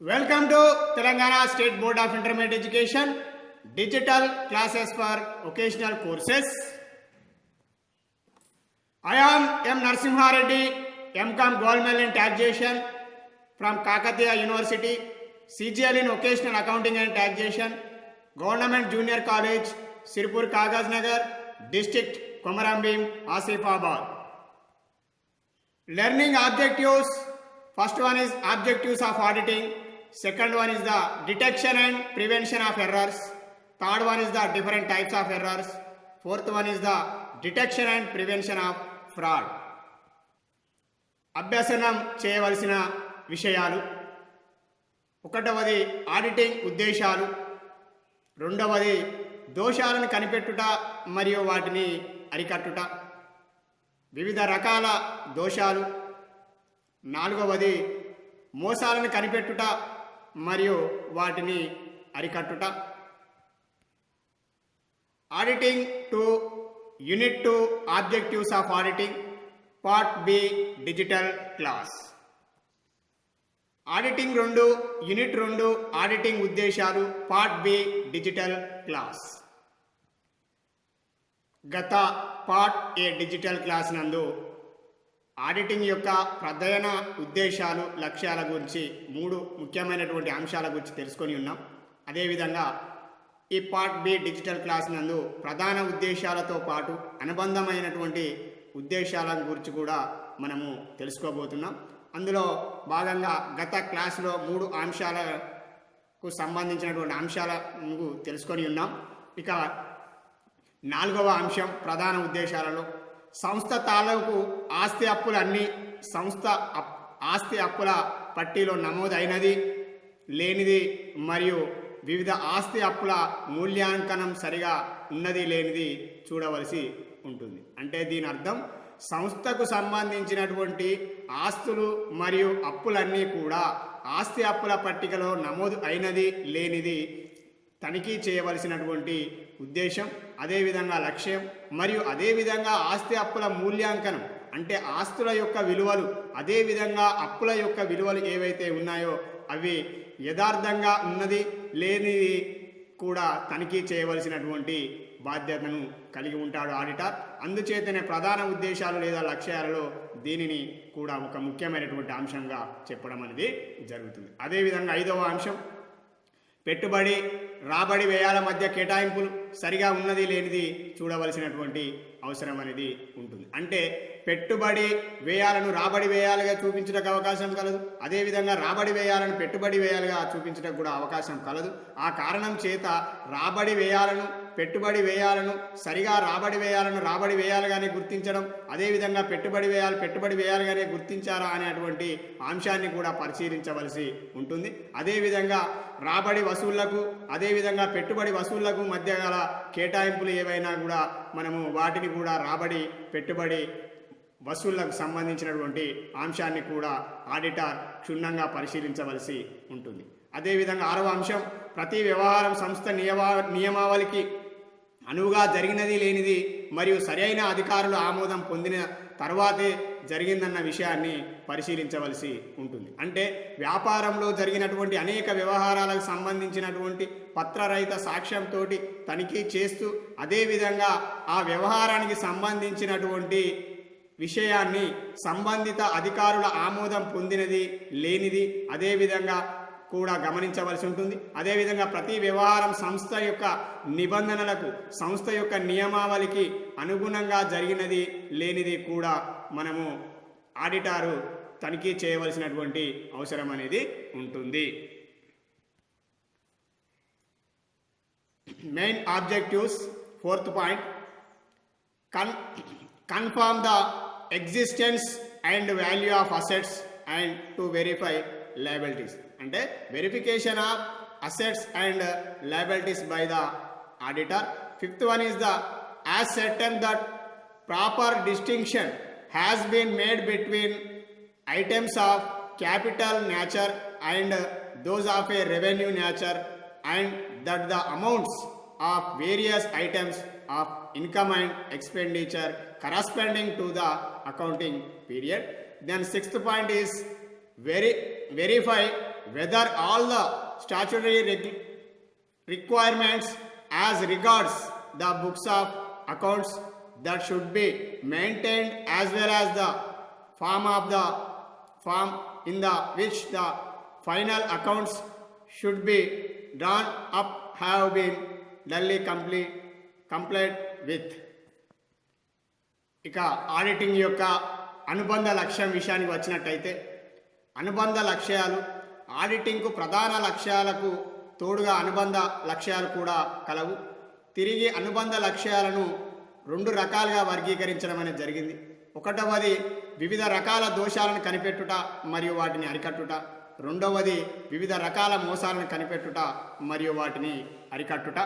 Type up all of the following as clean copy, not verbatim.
Welcome to Telangana State Board of Intermediate Education Digital Classes for Occasional Courses. I am M. Narsimha Reddy, M.Com Gold Medal in Taxation from Kakatiya University, CGL in Occasional Accounting and Taxation, Government Junior College, Sirpur Kagaz Nagar, District Komarambim, Asifabad. Learning objectives. First one is objectives of auditing. Second one is the detection and prevention of errors. Third one is the different types of errors. Fourth one is the detection and prevention of fraud. అభ్యసనం చేయవలసిన విషయాలు. ఒకటవది auditing ఉద్దేశాలు. రెండవది దోషాలను కనిపెట్టుట మరియు వాటిని అరికట్టుట. వివిధ రకాల దోషాలు. నాలుగవది మోసాలను కనిపెట్టుట మరియు వాటిని అరికట్టుట. Auditing 2 unit 2 objectives of auditing part B digital class. Auditing 2 unit 2 auditing ఉద్దేశాలు పార్ట్ బి డిజిటల్ క్లాస్. గత పార్ట్ ఏ డిజిటల్ క్లాస్ నందు ఆడిటింగ్ యొక్క ప్రధాన ఉద్దేశాలు లక్ష్యాల గురించి 3 ముఖ్యమైనటువంటి అంశాల గురించి తెలుసుకొని ఉన్నాం. అదేవిధంగా ఈ పార్ట్ బి డిజిటల్ క్లాస్ నందు ప్రధాన ఉద్దేశాలతో పాటు అనుబంధమైనటువంటి ఉద్దేశాల గురించి కూడా మనము తెలుసుకోబోతున్నాం. అందులో భాగంగా గత క్లాసులో 3 అంశాలకు సంబంధించినటువంటి అంశాలను తెలుసుకొని ఉన్నాం. ఇక 4వ అంశం ప్రధాన ఉద్దేశాలలో సంస్థ తాలూకు ఆస్తి అప్పులు అన్నీ సంస్థ ఆస్తి అప్పుల పట్టీలో నమోదైనది లేనిది మరియు వివిధ ఆస్తి అప్పుల మూల్యాంకనం సరిగా ఉన్నది లేనిది చూడవలసి ఉంటుంది. అంటే దీని అర్థం సంస్థకు సంబంధించినటువంటి ఆస్తులు మరియు అప్పులన్నీ కూడా ఆస్తి అప్పుల పట్టికలో నమోదు అయినది లేనిది తనిఖీ చేయవలసినటువంటి ఉద్దేశం, అదేవిధంగా లక్ష్యం. మరియు అదేవిధంగా ఆస్తి అప్పుల మూల్యాంకనం అంటే ఆస్తుల యొక్క విలువలు, అదేవిధంగా అప్పుల యొక్క విలువలు ఏవైతే ఉన్నాయో అవి యథార్థంగా ఉన్నది లేనిది కూడా తనిఖీ చేయవలసినటువంటి బాధ్యతను కలిగి ఉంటాడు ఆడిటర్. అందుచేతనే ప్రధాన ఉద్దేశాలు లేదా లక్ష్యాలలో దీనిని కూడా ఒక ముఖ్యమైనటువంటి అంశంగా చెప్పడం అనేది జరుగుతుంది. అదేవిధంగా 5వ అంశం పెట్టుబడి రాబడి వ్యయాల మధ్య కేటాయింపులు సరిగా ఉన్నది లేనిది చూడవలసినటువంటి అవసరం అనేది ఉంటుంది. అంటే పెట్టుబడి వ్యయాలను రాబడి వ్యయాలుగా చూపించడానికి అవకాశం కలదు, అదేవిధంగా రాబడి వ్యయాలను పెట్టుబడి వ్యయాలుగా చూపించడానికి కూడా అవకాశం కలదు. ఆ కారణం చేత రాబడి వ్యయాలను పెట్టుబడి వ్యయాలను సరిగా రాబడి వ్యయాలను రాబడి వ్యయాలుగానే గుర్తించడం, అదేవిధంగా పెట్టుబడి వ్యయాలుగానే గుర్తించారా అనేటువంటి అంశాన్ని కూడా పరిశీలించవలసి ఉంటుంది. అదేవిధంగా రాబడి వసూళ్లకు అదేవిధంగా పెట్టుబడి వసూళ్లకు మధ్య గల కేటాయింపులు ఏవైనా కూడా మనము వాటిని కూడా రాబడి పెట్టుబడి వసూళ్లకు సంబంధించినటువంటి అంశాన్ని కూడా ఆడిటర్ క్షుణ్ణంగా పరిశీలించవలసి ఉంటుంది. అదేవిధంగా 6వ అంశం ప్రతి వ్యవహారం సంస్థ నియమావళికి అనువుగా జరిగినది లేనిది మరియు సరైన అధికారుల ఆమోదం పొందిన తర్వాతే జరిగిందన్న విషయాన్ని పరిశీలించవలసి ఉంటుంది. అంటే వ్యాపారంలో జరిగినటువంటి అనేక వ్యవహారాలకు సంబంధించినటువంటి పత్రరహిత సాక్ష్యంతో తనిఖీ చేస్తూ అదేవిధంగా ఆ వ్యవహారానికి సంబంధించినటువంటి విషయాన్ని సంబంధిత అధికారుల ఆమోదం పొందినది లేనిది అదేవిధంగా కూడా గమనించవలసి ఉంటుంది. అదేవిధంగా ప్రతి వ్యవహారం సంస్థ యొక్క నిబంధనలకు సంస్థ యొక్క నియమావళికి అనుగుణంగా జరిగినది లేనిది కూడా మనము ఆడిటారు తనిఖీ చేయవలసినటువంటి అవసరం అనేది ఉంటుంది. Main objectives 4th point confirm the existence and value of assets and to verify liabilities. అంటే verification of assets and liabilities by the auditor. 5th one is the as certain that proper distinction has been made between items of capital nature and those of a revenue nature and that the amounts of various items of income and expenditure corresponding to the accounting period. Then 6th point is verify whether all the statutory requirements as regards the books of accounts that should be maintained as well as the form in the which the final accounts should be drawn up have been duly complied with. ఇక auditing యొక్క అనుబంధ లక్ష్యం విషయానికి వచ్చినట్టయితే అనుబంధ లక్ష్యాలు ఆడిటింగ్కు ప్రధాన లక్ష్యాలకు తోడుగా అనుబంధ లక్ష్యాలు కూడా కలవు. తిరిగి అనుబంధ లక్ష్యాలను 2 రకాలుగా వర్గీకరించడం అనేది జరిగింది. ఒకటవది వివిధ రకాల దోషాలను కనిపెట్టుట మరియు వాటిని అరికట్టుట. రెండవది వివిధ రకాల మోసాలను కనిపెట్టుట మరియు వాటిని అరికట్టుట.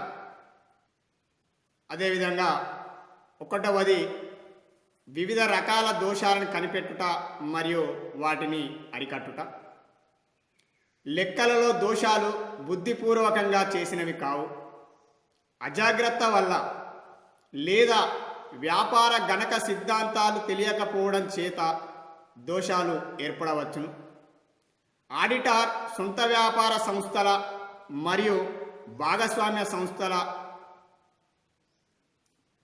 అదేవిధంగా ఒకటవది వివిధ రకాల దోషాలను కనిపెట్టుట మరియు వాటిని అరికట్టుట. లెక్కలలో దోషాలు బుద్ధిపూర్వకంగా చేసినవి కావు. అజాగ్రత్త వల్ల లేదా వ్యాపార గణక సిద్ధాంతాలు తెలియకపోవడం చేత దోషాలు ఏర్పడవచ్చును. ఆడిటర్ సొంత వ్యాపార సంస్థల మరియు భాగస్వామ్య సంస్థల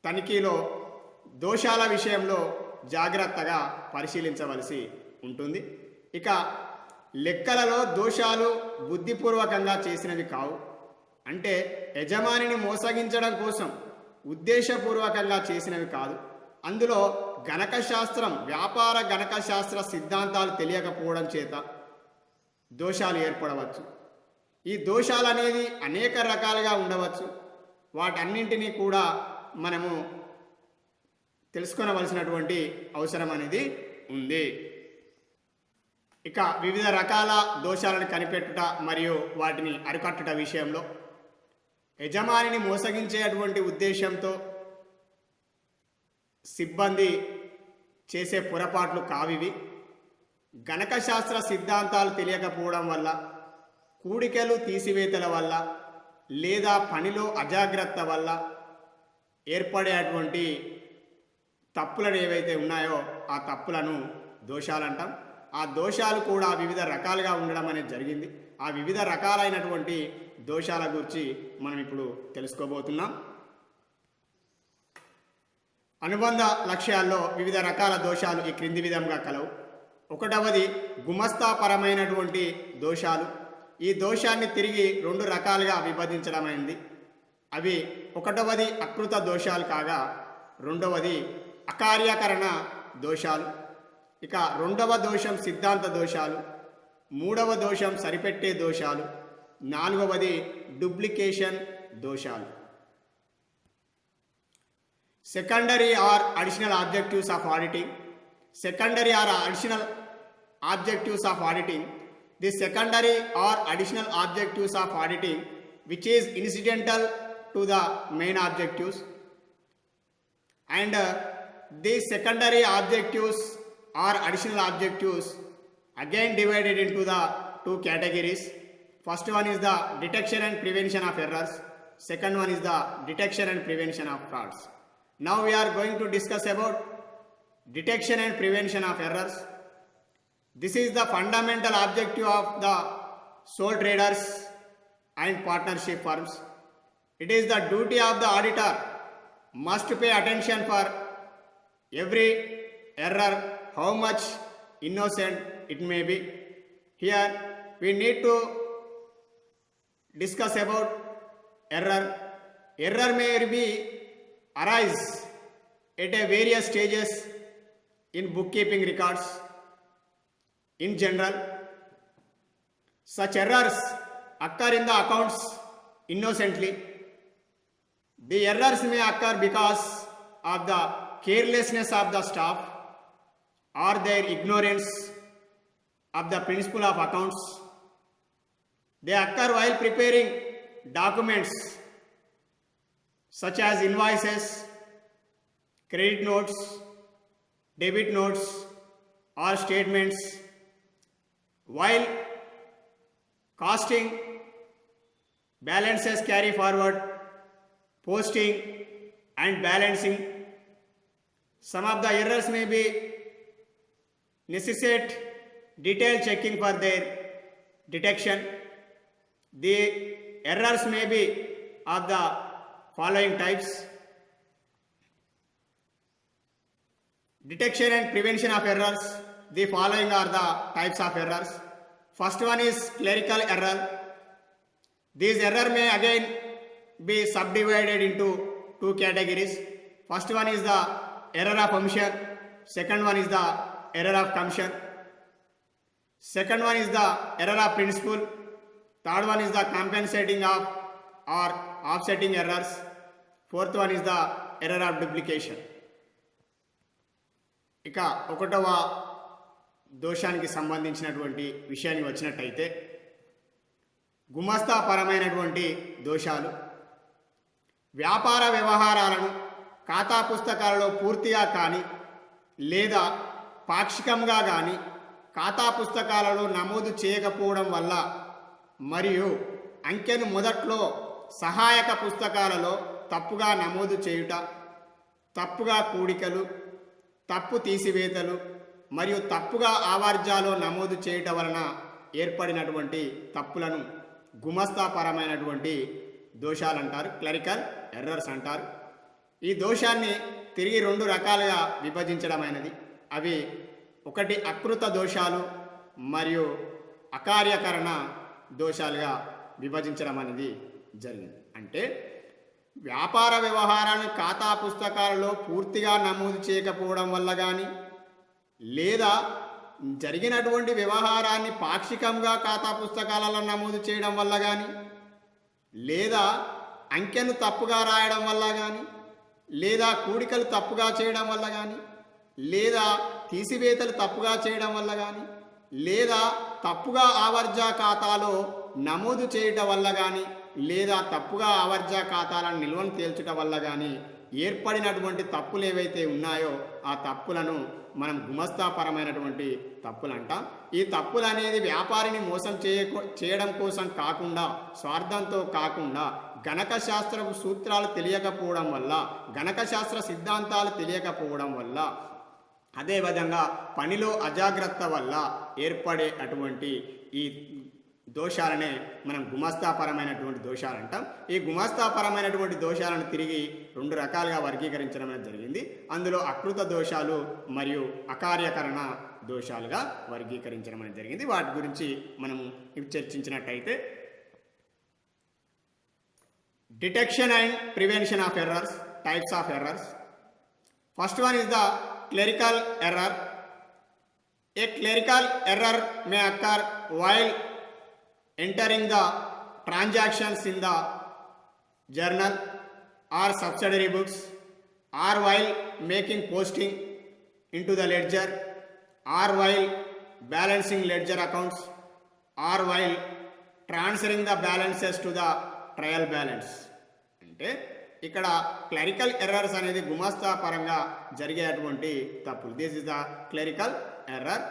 తనిఖీలో దోషాల విషయంలో జాగ్రత్తగా పరిశీలించవలసి ఉంటుంది. ఇక లెక్కలలో దోషాలు బుద్ధిపూర్వకంగా చేసినవి కావు. అంటే యజమానిని మోసగించడం కోసం ఉద్దేశపూర్వకంగా చేసినవి కాదు. అందులో గణకశాస్త్రం వ్యాపార గణకశాస్త్ర సిద్ధాంతాలు తెలియకపోవడం చేత దోషాలు ఏర్పడవచ్చు. ఈ దోషాలు అనేది అనేక రకాలుగా ఉండవచ్చు. వాటన్నింటినీ కూడా మనము తెలుసుకొనవలసినటువంటి అవసరం అనేది ఉంది. ఇక వివిధ రకాల దోషాలను కనిపెట్టుట మరియు వాటిని అరికట్టుట విషయంలో యజమానిని మోసగించేటువంటి ఉద్దేశంతో సిబ్బంది చేసే పొరపాట్లు కావివి. గణకశాస్త్ర సిద్ధాంతాలు తెలియకపోవడం వల్ల, కూడికలు తీసివేతల వల్ల లేదా పనిలో అజాగ్రత్త వల్ల ఏర్పడేటువంటి తప్పులను ఏవైతే ఉన్నాయో ఆ తప్పులను దోషాలంటాం. ఆ దోషాలు కూడా వివిధ రకాలుగా ఉండడం అనేది జరిగింది. ఆ వివిధ రకాలైనటువంటి దోషాల గురించి మనం ఇప్పుడు తెలుసుకోబోతున్నాం. అనుబంధ లక్ష్యాల్లో వివిధ రకాల దోషాలు ఈ క్రింది విధంగా కలవు. ఒకటవది గుమస్తాపరమైనటువంటి దోషాలు. ఈ దోషాన్ని తిరిగి 2 రకాలుగా విభజించడం అయింది. అవి ఒకటవది అకృత దోషాలు కాగా రెండవది అకార్యకరణ దోషాలు. ఇక రెండవ దోషం సిద్ధాంత దోషాలు, మూడవ దోషం సరిపెట్టే దోషాలు, నాలుగవది డూప్లికేషన్ దోషాలు. Secondary are additional objectives of auditing. Secondary or additional objectives of auditing. The secondary or additional objectives of auditing which is incidental to the main objectives, and these secondary objectives or additional objectives again divided into the 2 categories. First one is the detection and prevention of errors. Second one is the detection and prevention of frauds. Now we are going to discuss about detection and prevention of errors. This is the fundamental objective of the sole traders and partnership firms. It is the duty of the auditor must pay attention for every error, how much innocent it may be. Here we need to discuss about error. Error may be arise at a various stages in bookkeeping records. In general, such errors occur in the accounts innocently. The errors may occur because of the carelessness of the staff or their ignorance of the principle of accounts. They occur while preparing documents such as invoices, credit notes, debit notes or statements, while costing, balances carry forward, posting and balancing. Some of the errors may be necessitate detailed checking for their detection. The errors may be of the following types: detection and prevention of errors. The following are the types of errors. First one is clerical error. These error may again be subdivided into two categories. First one is the error of omission. Second one is the error of commission. Second one is the error of principle. Third one is the compensating of or offsetting errors. Fourth one is the error of duplication. ఇక ఒకటవ దోషానికి సంబంధించినటువంటి విషయానికి వచ్చినట్టయితే గుమస్తాపరమైనటువంటి దోషాలు. వ్యాపార వ్యవహారాలను ఖాతా పుస్తకాలలో పూర్తిగా కానీ లేదా పాక్షికంగా కానీ ఖాతా పుస్తకాలలో నమోదు చేయకపోవడం వల్ల మరియు అంకెను మొదట్లో సహాయక పుస్తకాలలో తప్పుగా నమోదు చేయుట, తప్పుగా కూడికలు, తప్పు తీసివేతలు మరియు తప్పుగా ఆవర్జాలో నమోదు చేయటం వలన ఏర్పడినటువంటి తప్పులను గుమస్తాపరమైనటువంటి దోషాలు అంటారు, క్లరికల్ ఎర్రర్స్ అంటారు. ఈ దోషాన్ని తిరిగి రెండు రకాలుగా విభజించడమైనది. అవి ఒకటి అకృత దోషాలు మరియు అకార్యకరణ దోషాలుగా విభజించడం అనేది జరిగింది. అంటే వ్యాపార వ్యవహారాలను ఖాతా పుస్తకాలలో పూర్తిగా నమోదు చేయకపోవడం వల్ల కానీ లేదా జరిగినటువంటి వ్యవహారాన్ని పాక్షికంగా ఖాతా పుస్తకాలలో నమోదు చేయడం వల్ల కానీ లేదా అంకెను తప్పుగా రాయడం వల్ల కానీ లేదా కూడికలు తప్పుగా చేయడం వల్ల కానీ లేదా తీసివేతలు తప్పుగా చేయడం వల్ల కానీ లేదా తప్పుగా ఆవర్జా ఖాతాలో నమోదు చేయటం వల్ల కానీ లేదా తప్పుగా ఆవర్జా ఖాతాలను నిల్వను తేల్చడం వల్ల కానీ ఏర్పడినటువంటి తప్పులు ఏవైతే ఉన్నాయో ఆ తప్పులను మనం గుమస్తాపరమైనటువంటి తప్పులు అంటాం. ఈ తప్పులు అనేది వ్యాపారిని మోసం చేయడం కోసం కాకుండా, స్వార్థంతో కాకుండా, గణక శాస్త్ర సూత్రాలు తెలియకపోవడం వల్ల, గణక శాస్త్ర సిద్ధాంతాలు తెలియకపోవడం వల్ల, అదేవిధంగా పనిలో అజాగ్రత్త వల్ల ఏర్పడే అటువంటి ఈ దోషాలనే మనం గుమస్తాపరమైనటువంటి దోషాలు అంటాం. ఈ గుమస్తాపరమైనటువంటి దోషాలను తిరిగి రెండు రకాలుగా వర్గీకరించడం అనేది జరిగింది. అందులో అకృత దోషాలు మరియు అకార్యకరణ దోషాలుగా వర్గీకరించడం అనేది జరిగింది. వాటి గురించి మనం చర్చించినట్టయితే detection and prevention of errors, types of errors. First one is the clerical error. A clerical error may occur while entering the transactions in the journal or subsidiary books, or while making posting into the ledger, or while balancing ledger accounts, or while transferring the balances to the trial balance. అంటే ఇక్కడ clerical errors అనేది గుమస్తా పరంగా జరిగేటువంటి తప్పులు. This is the clerical error.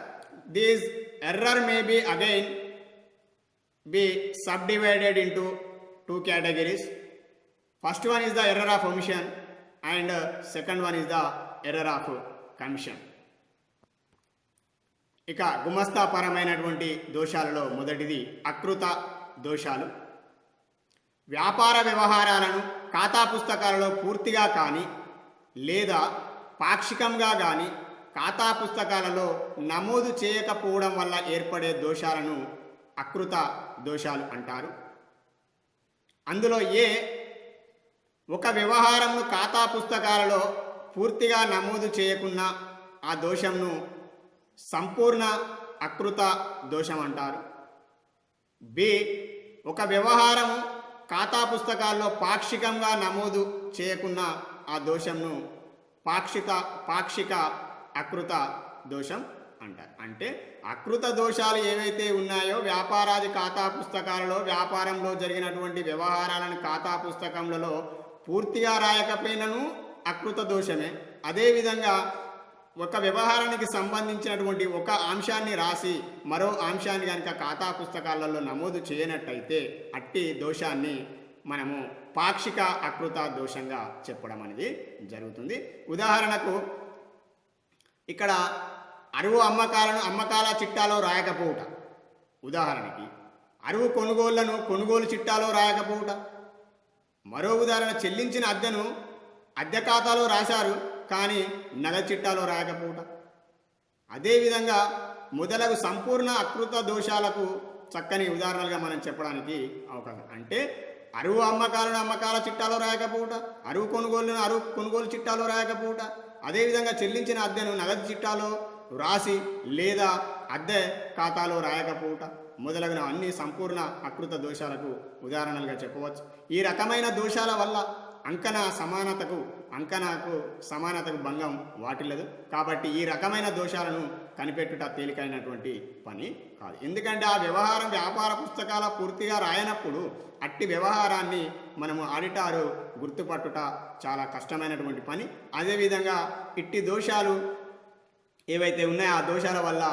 This error may be again be subdivided into two categories. First one is the error of omission and second one is the error of commission. ఇక గుమస్తాపరమైనటువంటి దోషాలలో మొదటిది అకృత దోషాలు. వ్యాపార వ్యవహారాలను ఖాతా పుస్తకాలలో పూర్తిగా కానీ లేదా పాక్షికంగా కానీ ఖాతా పుస్తకాలలో నమోదు చేయకపోవడం వల్ల ఏర్పడే దోషాలను అకృత దోషాలు అంటారు. అందులో ఒక వ్యవహారంను ఖాతా పుస్తకాలలో పూర్తిగా నమోదు చేయకున్నా ఆ దోషంను సంపూర్ణ అకృత దోషం అంటారు. ఒక వ్యవహారము ఖాతా పుస్తకాల్లో పాక్షికంగా నమోదు చేయకున్నా ఆ దోషంను పాక్షిక అకృత దోషం అంటారు. అంటే అకృత దోషాలు ఏవైతే ఉన్నాయో వ్యాపారాది ఖాతా పుస్తకాలలో వ్యాపారంలో జరిగినటువంటి వ్యవహారాలను ఖాతా పుస్తకములలో పూర్తిగా రాయకపోయినను అకృత దోషమే. అదేవిధంగా ఒక వ్యవహారానికి సంబంధించినటువంటి ఒక అంశాన్ని రాసి మరో అంశాన్ని కనుక ఖాతా పుస్తకాలలో నమోదు చేయనట్టయితే అట్టి దోషాన్ని మనము పాక్షిక అకృత దోషంగా చెప్పడం అనేది జరుగుతుంది. ఉదాహరణకు ఇక్కడ అరువు అమ్మకాల చిట్టాలో రాయకపోవుట ఉదాహరణకి, అరువు కొనుగోళ్లను కొనుగోలు చిట్టాలో రాయకపోవుట. మరో ఉదాహరణ, చెల్లించిన అద్దెను అద్దె ఖాతాలో రాశారు కానీ నగదు చిట్టాలో రాయకపోవుట. అదేవిధంగా మొదలగు సంపూర్ణ అకృత దోషాలకు చక్కని ఉదాహరణలుగా మనం చెప్పడానికి అవకాశం. అంటే అరువు అమ్మకాలను అమ్మకాల చిట్టాలో రాయకపోవుట, అరువు కొనుగోలును అరువు కొనుగోలు చిట్టాలో రాయకపోవుట, అదేవిధంగా చెల్లించిన అద్దెను నగదు చిట్టాలో రాసి లేదా అద్దె ఖాతాలో రాయకపోవుట మొదలగున అన్ని సంపూర్ణ అకృత దోషాలకు ఉదాహరణలుగా చెప్పవచ్చు. ఈ రకమైన దోషాల వల్ల అంకణకు సమానతకు భంగం వాటిల్లదు. కాబట్టి ఈ రకమైన దోషాలను కనిపెట్టుట తేలికైనటువంటి పని కాదు. ఎందుకంటే ఆ వ్యవహారం వ్యాపార పుస్తకాల పూర్తిగా రాయనప్పుడు అట్టి వ్యవహారాన్ని మనము ఆడిటారు గుర్తుపట్టుట చాలా కష్టమైనటువంటి పని. అదేవిధంగా ఇట్టి దోషాలు ఏవైతే ఉన్నాయో ఆ దోషాల వల్ల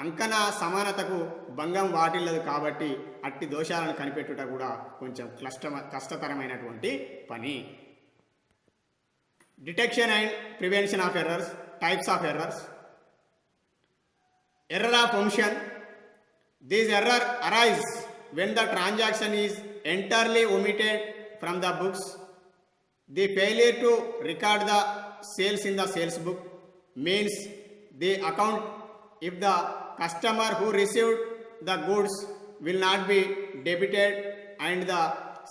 అంకణ సమానతకు భంగం వాటిల్లదు. కాబట్టి అట్టి దోషాలను కనిపెట్టుట కూడా కొంచెం కష్టతరమైనటువంటి పని. Detection and prevention of errors. Types of errors. Error of omission. This error arise when the transaction is entirely omitted from the books. The failure to record the sales in the sales book means the account if the customer who received the goods will not be debited and the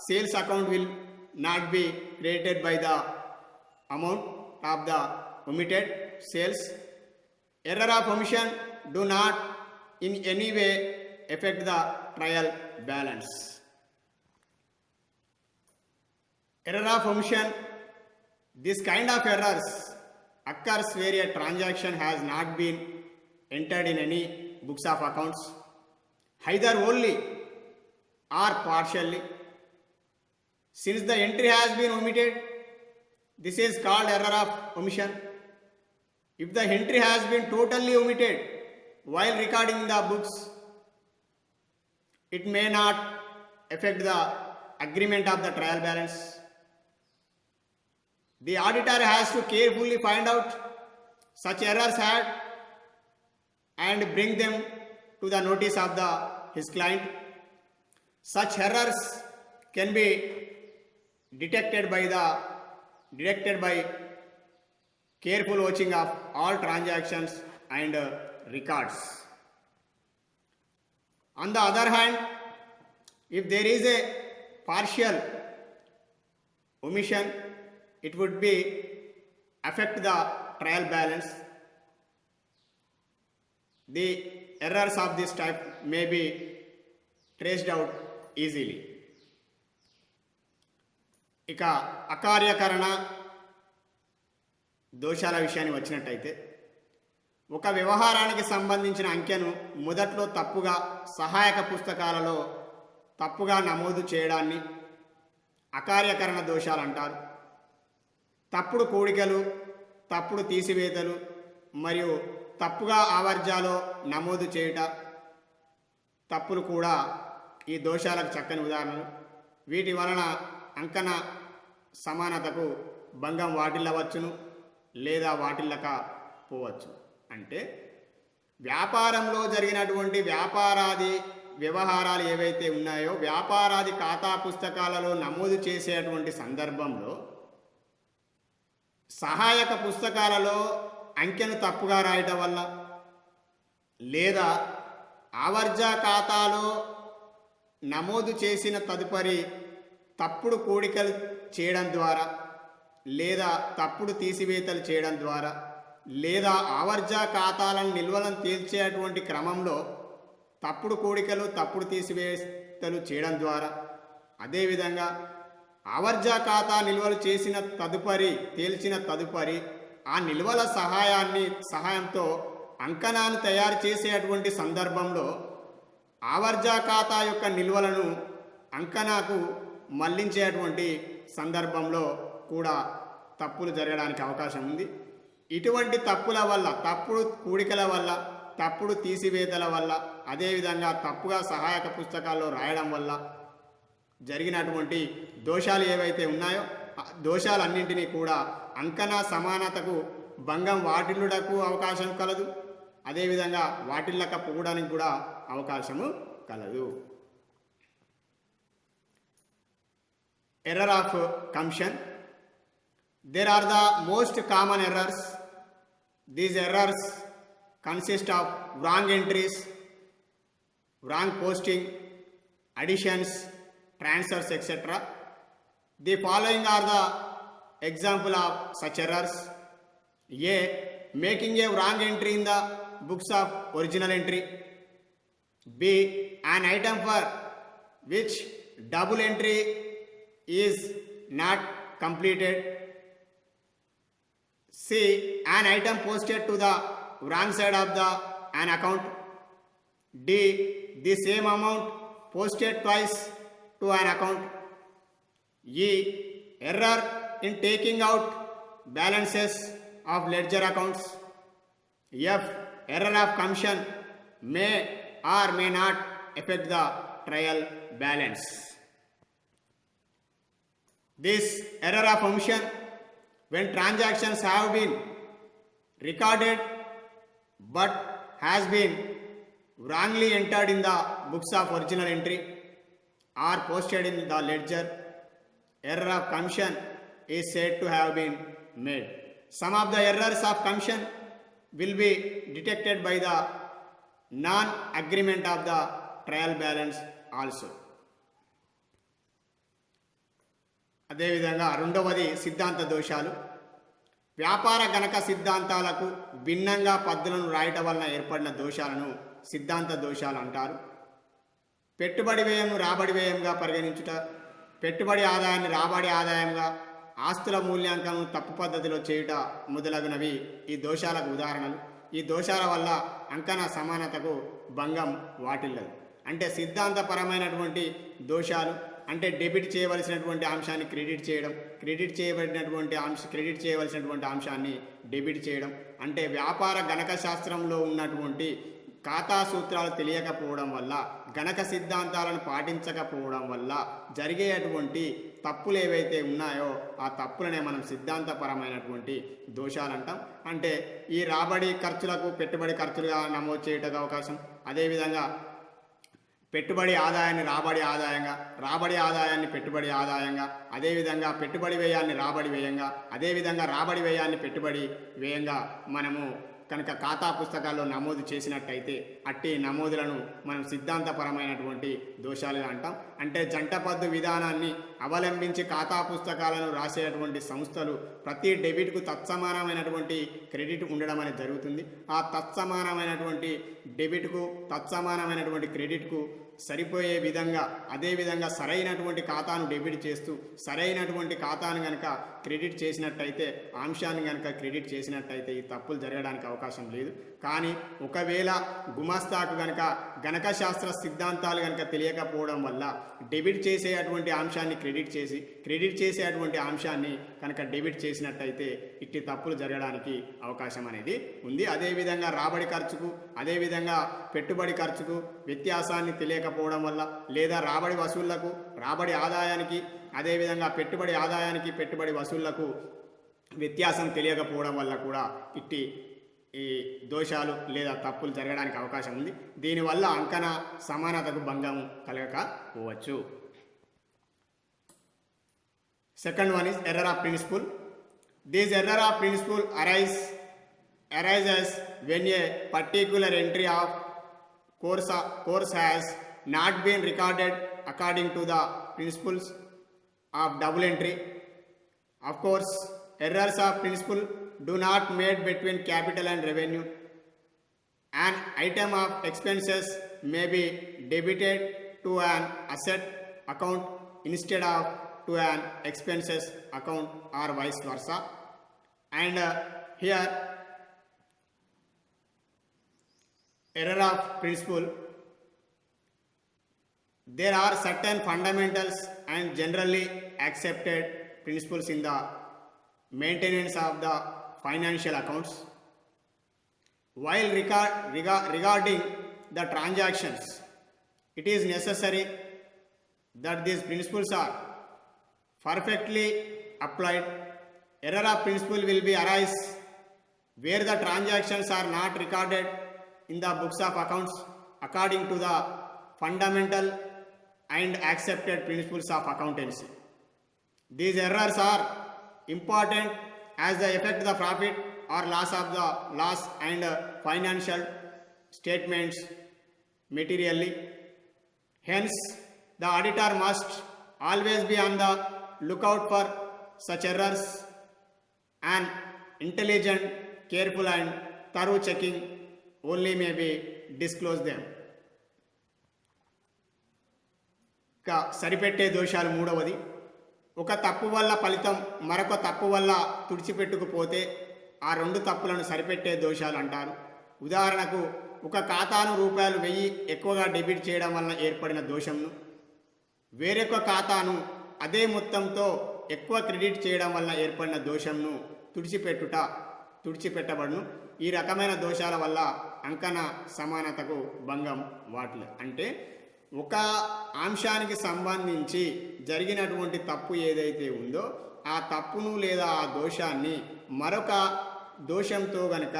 sales account will not be credited by the amount of the omitted sales. Error of omission do not in any way affect the trial balance. Error of omission. This kind of errors occurs where a transaction has not been entered in any books of accounts, either wholly or partially. Since the entry has been omitted, this is called error of omission. If the entry has been totally omitted while recording the books, it may not affect the agreement of the trial balance. The auditor has to carefully find out such errors and bring them to the notice of his client. Such errors can be detected by careful watching of all transactions and records. On the other hand, if there is a partial omission, it would be affect the trial balance. The errors of this type may be traced out easily. ఇక అకార్యకరణ దోషాల విషయాన్ని వచ్చినట్టయితే, ఒక వ్యవహారానికి సంబంధించిన అంకెను మొదట్లో తప్పుగా సహాయక పుస్తకాలలో తప్పుగా నమోదు చేయడాన్ని అకార్యకరణ దోషాలు అంటారు. తప్పుడు కూడికలు, తప్పుడు తీసివేతలు మరియు తప్పుగా ఆవర్జాలో నమోదు చేయుట తప్పులు కూడా ఈ దోషాలకు చక్కని ఉదాహరణలు. వీటి వలన అంకణ సమానతకు భంగం వాటిల్లవచ్చును లేదా వాటిల్లకపోవచ్చు. అంటే వ్యాపారంలో జరిగినటువంటి వ్యాపారాది వ్యవహారాలు ఏవైతే ఉన్నాయో వ్యాపారాది ఖాతా పుస్తకాలలో నమోదు చేసేటువంటి సందర్భంలో సహాయక పుస్తకాలలో అంకెను తప్పుగా రాయటం వల్ల లేదా ఆవర్జా ఖాతాలో నమోదు చేసిన తదుపరి తప్పుడు కూడికలు చేయడం ద్వారా లేదా తప్పుడు తీసివేతలు చేయడం ద్వారా లేదా ఆవర్జా ఖాతాలను నిల్వలను తేల్చేటువంటి క్రమంలో తప్పుడు కూడికలు తప్పుడు తీసివేతలు చేయడం ద్వారా, అదేవిధంగా ఆవర్జా ఖాతా నిల్వలు చేసిన తేల్చిన తదుపరి ఆ నిల్వల సహాయంతో అంకణాన్ని తయారు చేసేటువంటి సందర్భంలో ఆవర్జా ఖాతా యొక్క నిల్వలను అంకణకు మళ్లించేటువంటి సందర్భంలో కూడా తప్పులు జరగడానికి అవకాశం ఉంది. ఇటువంటి తప్పుల వల్ల, తప్పుడు కూడికల వల్ల, తప్పుడు తీసివేతల వల్ల, అదేవిధంగా తప్పుగా సహాయక పుస్తకాల్లో రాయడం వల్ల జరిగినటువంటి దోషాలు ఏవైతే ఉన్నాయో దోషాలన్నింటినీ కూడా అంకణ సమానతకు భంగం వాటిల్లుటకు అవకాశం కలదు. అదేవిధంగా వాటిల్లకపోవడానికి కూడా అవకాశము కలదు. error of commission. There are the most common errors. These errors consist of wrong entries, wrong posting, additions, transfers, etc. The following are the example of such errors. A. Making a wrong entry in the books of original entry. B. An item for which double entry is not completed. C. An item posted to the wrong side of an account. D. The same amount posted twice to an account. E. Error in taking out balances of ledger accounts. F. Error of commission may or may not affect the trial balance. This error of omission, when transactions have been recorded but has been wrongly entered in the books of original entry or posted in the ledger, error of commission is said to have been made. Some of the errors of commission will be detected by the non-agreement of the trial balance also. అదేవిధంగా రెండవది సిద్ధాంత దోషాలు. వ్యాపార గణక సిద్ధాంతాలకు భిన్నంగా పద్ధతులను రాయటం వలన ఏర్పడిన దోషాలను సిద్ధాంత దోషాలు అంటారు. పెట్టుబడి వ్యయంను రాబడి వ్యయంగా పరిగణించుట, పెట్టుబడి ఆదాయాన్ని రాబడి ఆదాయంగా, ఆస్తుల మూల్యాంకనం తప్పు పద్ధతిలో చేయుట మొదలగునవి ఈ దోషాలకు ఉదాహరణలు. ఈ దోషాల వల్ల అంకణ సమానతకు భంగం వాటిల్లదు. అంటే సిద్ధాంతపరమైనటువంటి దోషాలు అంటే డెబిట్ చేయవలసినటువంటి అంశాన్ని క్రెడిట్ చేయడం, క్రెడిట్ చేయవలసినటువంటి అంశాన్ని డెబిట్ చేయడం, అంటే వ్యాపార గణక శాస్త్రంలో ఉన్నటువంటి ఖాతా సూత్రాలు తెలియకపోవడం వల్ల, గణక సిద్ధాంతాలను పాటించకపోవడం వల్ల జరిగేటువంటి తప్పులు ఏవైతే ఉన్నాయో ఆ తప్పులనే మనం సిద్ధాంతపరమైనటువంటి దోషాలు అంటాం. అంటే ఈ రాబడి ఖర్చులకు పెట్టుబడి ఖర్చులుగా నమోదు చేయటకు అవకాశం, అదేవిధంగా పెట్టుబడి ఆదాయాన్ని రాబడి ఆదాయంగా, రాబడి ఆదాయాన్ని పెట్టుబడి ఆదాయంగా, అదేవిధంగా పెట్టుబడి వ్యయాన్ని రాబడి వ్యయంగా, అదేవిధంగా రాబడి వ్యయాన్ని పెట్టుబడి వ్యయంగా మనము కనుక ఖాతా పుస్తకాల్లో నమోదు చేసినట్టయితే అట్టి నమోదులను మనం సిద్ధాంతపరమైనటువంటి దోషాలుగా అంటాం. అంటే జంట పద్దు విధానాన్ని అవలంబించి ఖాతా పుస్తకాలను రాసేటువంటి సంస్థలు ప్రతి డెబిట్కు తత్సమానమైనటువంటి క్రెడిట్ ఉండడం అనేది జరుగుతుంది. ఆ తత్సమానమైనటువంటి డెబిట్కు తత్సమానమైనటువంటి క్రెడిట్కు సరిపోయే విధంగా, అదేవిధంగా సరైనటువంటి ఖాతాను డెబిట్ చేస్తూ సరైనటువంటి ఖాతాను కనుక క్రెడిట్ చేసినట్టయితే, అంశాన్ని కనుక క్రెడిట్ చేసినట్టయితే ఈ తప్పులు జరగడానికి అవకాశం లేదు. కానీ ఒకవేళ గుమాస్తాకు కనుక గణక శాస్త్ర సిద్ధాంతాలు కనుక తెలియకపోవడం వల్ల డెబిట్ చేసేటువంటి అంశాన్ని క్రెడిట్ చేసి, క్రెడిట్ చేసేటువంటి అంశాన్ని కనుక డెబిట్ చేసినట్టయితే ఇట్టి తప్పులు జరగడానికి అవకాశం అనేది ఉంది. అదేవిధంగా రాబడి ఖర్చుకు, అదేవిధంగా పెట్టుబడి ఖర్చుకు వ్యత్యాసాన్ని తెలియకపోవడం వల్ల, లేదా రాబడి వసూళ్లకు రాబడి ఆదాయానికి, అదేవిధంగా పెట్టుబడి ఆదాయానికి పెట్టుబడి వసూళ్లకు వ్యత్యాసం తెలియకపోవడం వల్ల కూడా ఇట్టి ఈ దోషాలు లేదా తప్పులు జరగడానికి అవకాశం ఉంది. దీనివల్ల అంకణ సమానతకు భంగం కలగకపోవచ్చు. Second one is error of principle. This error of principle arises when a particular entry of course has not been recorded according to the principles of double entry. Of course, errors of principle do not made between capital and revenue. An item of expenses may be debited to an asset account instead of to an expenses account or vice versa. And here error of principle, there are certain fundamentals and generally accepted principles in the maintenance of the financial accounts. While regarding the transactions, it is necessary that these principles are perfectly applied. Error of principle will be arise where the transactions are not recorded in the books of accounts according to the fundamental and accepted principles of accountancy. These errors are important as they affect the profit or loss and financial statements materially. Hence, the auditor must always be on the lookout for such errors. An intelligent, careful and thorough checking only may be disclose them. ఇక సరిపెట్టే దోషాలు మూడవది, ఒక తప్పు వల్ల ఫలితం మరొక తప్పు వల్ల తుడిచిపెట్టుకుపోతే ఆ రెండు తప్పులను సరిపెట్టే దోషాలు అంటారు. ఉదాహరణకు ఒక ఖాతాను రూపాయలు 1000 ఎక్కువగా డెబిట్ చేయడం వలన ఏర్పడిన దోషంను, వేరొక ఖాతాను అదే మొత్తంతో ఎక్కువ క్రెడిట్ చేయడం వలన ఏర్పడిన దోషంను తుడిచిపెట్టబడును. ఈ రకమైన దోషాల వల్ల అంకణ సమానతకు భంగం వాటిల్లు. అంటే ఒక అంశానికి సంబంధించి జరిగినటువంటి తప్పు ఏదైతే ఉందో ఆ తప్పును లేదా ఆ దోషాన్ని మరొక దోషంతో కనుక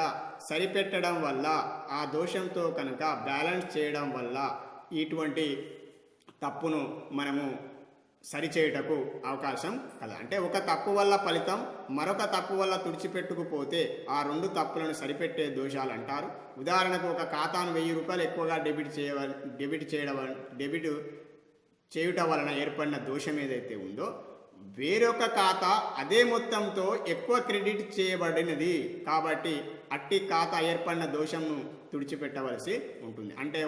సరిపెట్టడం వల్ల, ఆ దోషంతో కనుక బ్యాలెన్స్ చేయడం వల్ల ఇటువంటి తప్పును మనము సరిచేయుటకు అవకాశం కలదు. అంటే ఒక తప్పు వల్ల ఫలితం మరొక తప్పు వల్ల తుడిచిపెట్టుకుపోతే ఆ రెండు తప్పులను సరిపెట్టే దోషాలు అంటారు. ఉదాహరణకు ఒక ఖాతాను 1000 రూపాయలు ఎక్కువగా డెబిట్ చేయుట వలన ఏర్పడిన దోషం ఏదైతే ఉందో వేరొక ఖాతా అదే మొత్తంతో ఎక్కువ క్రెడిట్ చేయబడినది కాబట్టి అట్టి ఖాతా ఏర్పడిన దోషంను తుడిచిపెట్టవలసి ఉంటుంది. అంటే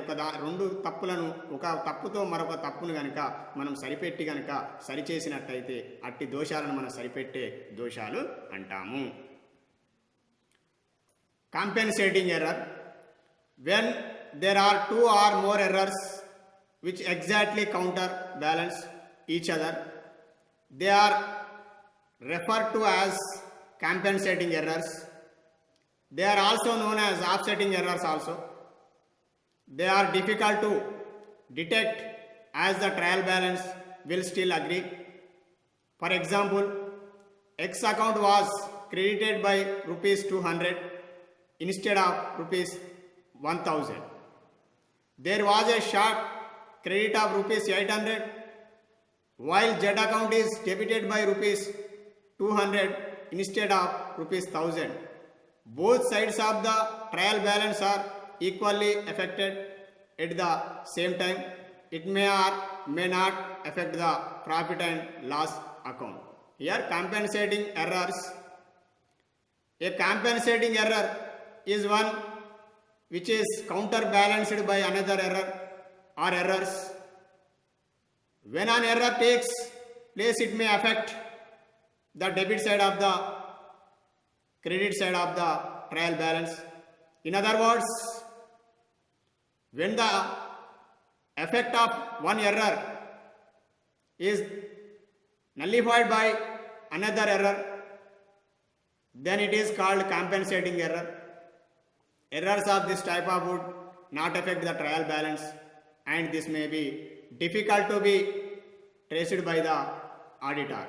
రెండు తప్పులను, ఒక తప్పుతో మరొక తప్పును గనక మనం సరిపెట్టి గనక సరిచేసినట్టయితే అట్టి దోషాలను మనం సరిపెట్టే దోషాలు అంటాము. Compensating error, when there are 2 or more errors which exactly counterbalance each other, they are referred to as compensating errors. They are also known as offsetting errors also. They are difficult to detect as the trial balance will still agree. For example, X account was credited by rupees 200 instead of rupees 1000. There was a short credit of rupees 800 while Z account is debited by rupees 200 instead of rupees 1000. Both sides of the trial balance are equally affected at the same time. It may or may not affect the profit and loss account. Here compensating errors. A compensating error is one which is counterbalanced by another error or errors. When an error takes place, it may affect the debit side of the credit side of the trial balance. In other words, when the effect of one error is nullified by another error, then it is called compensating error. Errors of this type of would not affect the trial balance and this may be difficult to be traced by the auditor.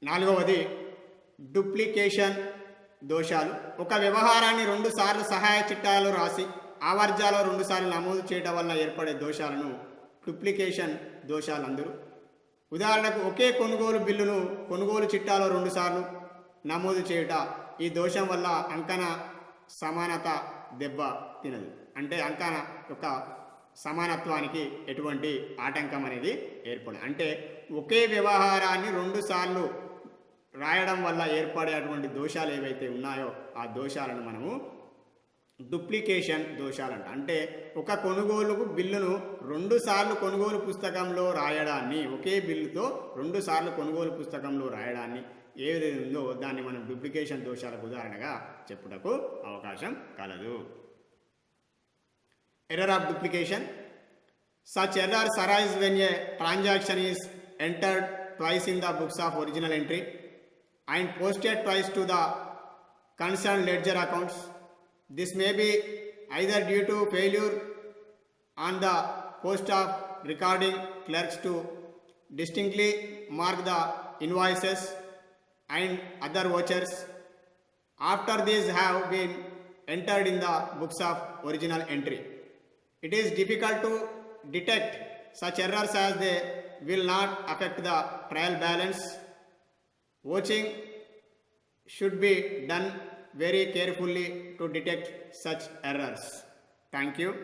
నాలుగవది duplication దోషాలు. ఒక వ్యవహారాన్ని 2 సార్లు సహాయ చిట్టాలు రాసి ఆవర్జాలో 2 సార్లు నమోదు చేయడం వల్ల ఏర్పడే దోషాలను డూప్లికేషన్ దోషాలు అందరు. ఉదాహరణకు ఒకే కొనుగోలు బిల్లును కొనుగోలు చిట్టాలో 2 సార్లు నమోదు చేయుట, ఈ దోషం వల్ల అంకణ సమానత దెబ్బ తినదు. అంటే అంకణ యొక్క సమానత్వానికి ఎటువంటి ఆటంకం అనేది ఏర్పడదు. అంటే ఒకే వ్యవహారాన్ని 2 సార్లు రాయడం వల్ల ఏర్పడేటువంటి దోషాలు ఏవైతే ఉన్నాయో ఆ దోషాలను మనము డూప్లికేషన్ దోషాలు అంట. అంటే ఒక కొనుగోలుకు బిల్లును 2 సార్లు కొనుగోలు పుస్తకంలో రాయడాన్ని, ఒకే బిల్లుతో 2 సార్లు కొనుగోలు పుస్తకంలో రాయడాన్ని ఏదైతే ఉందో దాన్ని మనం డూప్లికేషన్ దోషాలకు ఉదాహరణగా చెప్పుటకు అవకాశం కలదు. Error of duplication. Such errors arise when a transaction is entered twice in the books of original entry and posted twice to the concerned ledger accounts. This may be either due to failure on the post of recording clerks to distinctly mark the invoices and other vouchers after these have been entered in the books of original entry. It is difficult to detect such errors as they will not affect the trial balance. Watching should be done very carefully to detect such errors. Thank you.